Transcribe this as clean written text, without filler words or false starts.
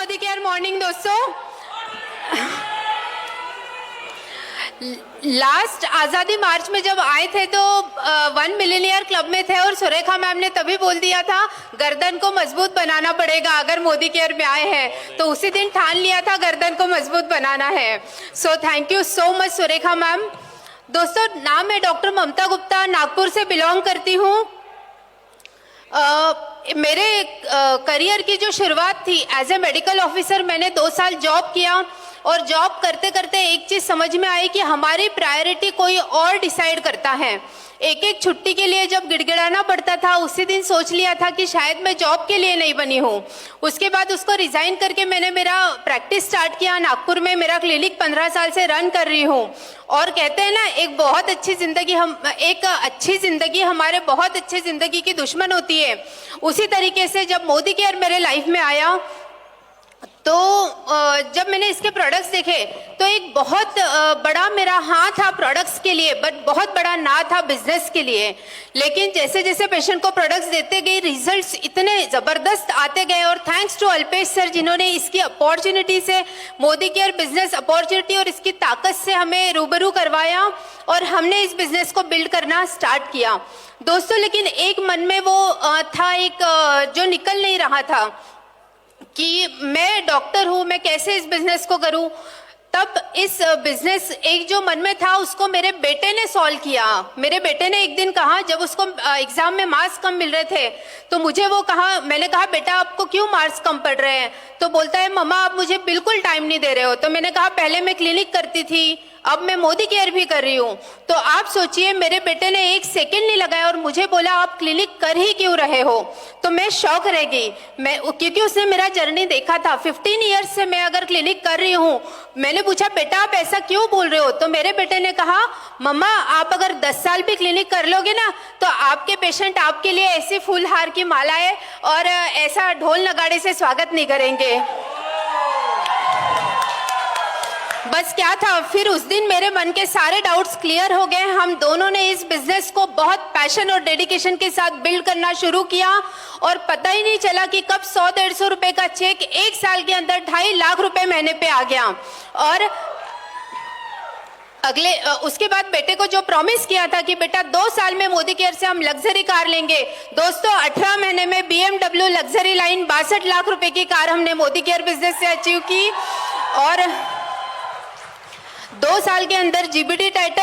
Modi care morning दोस्तों। Last आज़ादी मार्च में जब आए थे तो 1 मिलियनियर क्लब में थे और सुरेखा मैम ने तभी बोल दिया था गर्दन को मजबूत बनाना पड़ेगा अगर मोदी केयर में आए हैं, तो उसी दिन ठान लिया था गर्दन को मजबूत बनाना है। So thank you so much Surekha ma'am. दोस्तों, नाम है डॉक्टर ममता गुप्ता, नागपुर से बिलोंग करती हूँ। मेरे करियर की जो शुरुआत थी एज ए मेडिकल ऑफिसर, मैंने 2 साल जॉब किया और जॉब करते करते एक चीज़ समझ में आई कि हमारी प्रायोरिटी कोई और डिसाइड करता है। एक एक छुट्टी के लिए जब गिड़गिड़ाना पड़ता था, उसी दिन सोच लिया था कि शायद मैं जॉब के लिए नहीं बनी हूँ। उसके बाद उसको रिज़ाइन करके मैंने मेरा प्रैक्टिस स्टार्ट किया नागपुर में। मेरा क्लिनिक 15 साल से रन कर रही हूँ। और कहते हैं ना, एक अच्छी ज़िंदगी हमारे बहुत अच्छी ज़िंदगी की दुश्मन होती है। उसी तरीके से जब मोदी केयर मेरे लाइफ में आया तो जब मैंने इसके प्रोडक्ट्स देखे तो एक बहुत बड़ा मेरा हाँ था प्रोडक्ट्स के लिए, बट बहुत बड़ा ना था बिजनेस के लिए। लेकिन जैसे जैसे पेशेंट को प्रोडक्ट्स देते गए, रिजल्ट्स इतने ज़बरदस्त आते गए। और थैंक्स टू अल्पेश सर, जिन्होंने इसकी अपॉर्चुनिटी से मोदी केयर बिजनेस अपॉर्चुनिटी और इसकी ताकत से हमें रूबरू करवाया और हमने इस बिजनेस को बिल्ड करना स्टार्ट किया दोस्तों। लेकिन एक मन में वो था, एक जो निकल नहीं रहा था कि मैं डॉक्टर हूँ, मैं कैसे इस बिजनेस को करूँ। तब इस बिजनेस एक जो मन में था उसको मेरे बेटे ने सॉल्व किया। मेरे बेटे ने एक दिन कहा, जब उसको एग्जाम में मार्क्स कम मिल रहे थे तो मुझे वो कहा, मैंने कहा बेटा आपको क्यों मार्क्स कम पड़ रहे हैं? तो बोलता है मम्मा आप मुझे बिल्कुल टाइम नहीं दे रहे हो। तो मैंने कहा पहले मैं क्लिनिक करती थी, अब मैं मोदी केयर भी कर रही हूँ। तो आप सोचिए, मेरे बेटे ने 1 सेकंड नहीं लगाया और मुझे बोला आप क्लिनिक कर ही क्यों रहे हो? तो मैं शॉक रह गई, क्योंकि उसने मेरा जर्नी देखा था। 15 ईयर्स से मैं अगर क्लिनिक कर रही हूँ। मैंने पूछा बेटा आप ऐसा क्यों बोल रहे हो? तो मेरे बेटे ने कहा मम्मा आप अगर 10 साल भी क्लिनिक कर लोगे ना तो आपके पेशेंट आपके लिए ऐसी फूल हार की मालाएं और ऐसा ढोल नगाड़े से स्वागत नहीं करेंगे। बस क्या था, फिर उस दिन मेरे मन के सारे डाउट्स क्लियर हो गए। हम दोनों ने इस बिजनेस को बहुत पैशन और डेडिकेशन के साथ बिल्ड करना शुरू किया और पता ही नहीं चला कि कब 100-150 रुपए का चेक 1 साल के अंदर 2.5 लाख रुपए महीने पे आ गया। और उसके बाद बेटे को जो प्रॉमिस किया था कि बेटा 2 साल में मोदी केयर से हम लग्जरी कार लेंगे, दोस्तों 18 महीने में BMW लग्जरी लाइन 62 लाख रुपए की कार हमने मोदी केयर बिजनेस से अचीव की। और 2 साल के अंदर GBT टाइटल